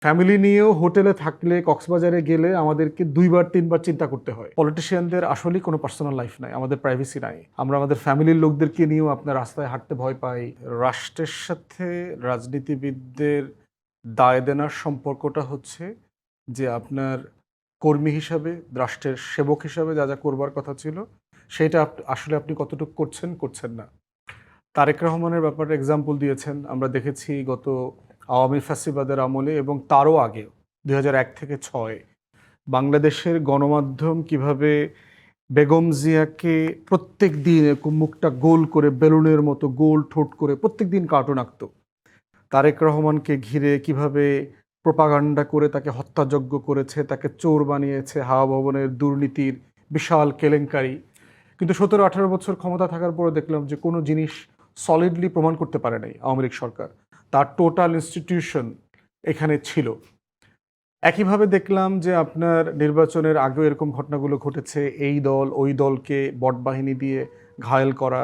Family নিয়েও হোটেলে থাকলে, কক্সবাজারে গেলে আমাদেরকে ২ বার ৩ বার চিন্তা করতে হয়। পলিটিশিয়ানদের আসলেই কোনো পার্সোনাল লাইফ নাই। আমাদের প্রাইভেসি নাই। আমরা আমাদের ফ্যামিলির লোকদেরকে নিয়েও আপনার রাস্তায় হাঁটতে ভয় পাই। রাষ্ট্রের সাথে রাজনীতিবিদদের দায়-দেনার সম্পর্কটা হচ্ছে যে আপনার কর্মী হিসাবে, রাষ্ট্রের সেবক হিসাবে যা করবার কথা ছিল, সেইটা আসলে আপনি কতটুকু করছেন, করছেন না। তারেক রহমানের ব্যাপারে এক্সাম্পল দিয়েছেন। আমরা দেখেছি গত আওয়ামী ফ্যাসিবাদের আমলে এবং তারও আগে ২০০১ থেকে ৬ বাংলাদেশের গণমাধ্যম কিভাবে বেগম জিয়াকে প্রত্যেক দিন এরকম মুখটা গোল করে বেলুনের মতো গোল ঠোঁট করে প্রত্যেক দিন কার্টুন আঁকত। তারেক রহমানকে ঘিরে কিভাবে প্রোপাগান্ডা করে তাকে হত্যাযজ্ঞ করেছে, তাকে চোর বানিয়েছে, হাওয়া ভবনের দুর্নীতির বিশাল কেলেঙ্কারি। কিন্তু ১৭-১৮ বছর ক্ষমতা থাকার পরে দেখলাম যে কোনো জিনিস সলিডলি প্রমাণ করতে পারে নাই আওয়ামী লীগ সরকার। তার টোটাল ইনস্টিটিউশন এখানে ছিল। একইভাবে দেখলাম যে আপনার নির্বাচনের আগেও এরকম ঘটনাগুলো ঘটেছে। এই দল ওই দলকে বটবাহিনী দিয়ে ঘায়েল করা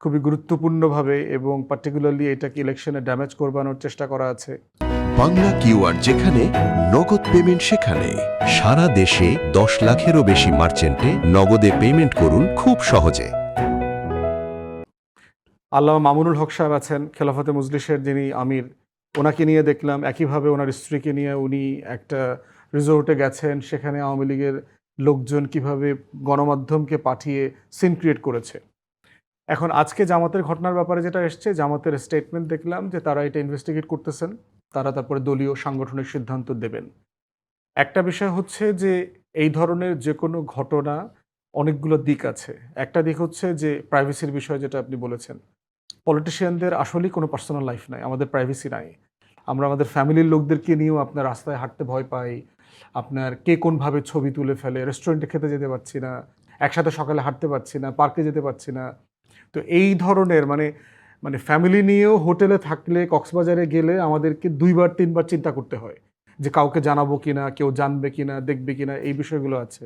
খুবই গুরুত্বপূর্ণভাবে এবং পার্টিকুলারলি এটাকে ইলেকশনে ড্যামেজ করবানোর চেষ্টা করা আছে। বাংলা কিউআর যেখানে নগদ পেমেন্ট সেখানে সারা দেশে ১০ লাখেরও বেশি মার্চেন্টে নগদে পেমেন্ট করুন খুব সহজে। আল্লামা মামুনুল হক সাহেব আছেন, খেলাফতে মজলিসের যিনি আমির। ওনাকে নিয়ে দেখলাম একইভাবে ওনার স্ত্রীকে নিয়ে উনি একটা রিসোর্টে গেছেন। সেখানে আওয়ামী লীগের লোকজন কিভাবে গণমাধ্যমকে পাঠিয়ে সিন ক্রিয়েট করেছে। এখন আজকে জামাতের ঘটনার ব্যাপারে যেটা এসছে, জামাতের স্টেটমেন্ট দেখলাম যে তারা এটা ইনভেস্টিগেট করতেছেন। তারা তারপরে দলীয় সাংগঠনিক সিদ্ধান্ত দেবেন। একটা বিষয় হচ্ছে যে এই ধরনের যে কোনো ঘটনা অনেকগুলো দিক আছে। একটা দিক হচ্ছে যে প্রাইভেসির বিষয় যেটা আপনি বলেছেন। পলিটিশিয়ানদের আসলেই কোনো পার্সোনাল লাইফ নাই। আমাদের প্রাইভেসি নাই। আমরা আমাদের ফ্যামিলির লোকদেরকে নিয়েও আপনার রাস্তায় হাঁটতে ভয় পাই। আপনার কে কোনভাবে ছবি তুলে ফেলে, রেস্টুরেন্টে খেতে যেতে পারছি না, একসাথে সকালে হাঁটতে পারছি না, পার্কে যেতে পারছি না। তো এই ধরনের মানে ফ্যামিলি নিয়েও হোটেলে থাকলে, কক্সবাজারে গেলে আমাদেরকে ২ বার ৩ বার চিন্তা করতে হয় যে কাউকে জানাবো কিনা, কেউ জানবে কিনা, দেখবে কিনা, এই বিষয়গুলো আছে।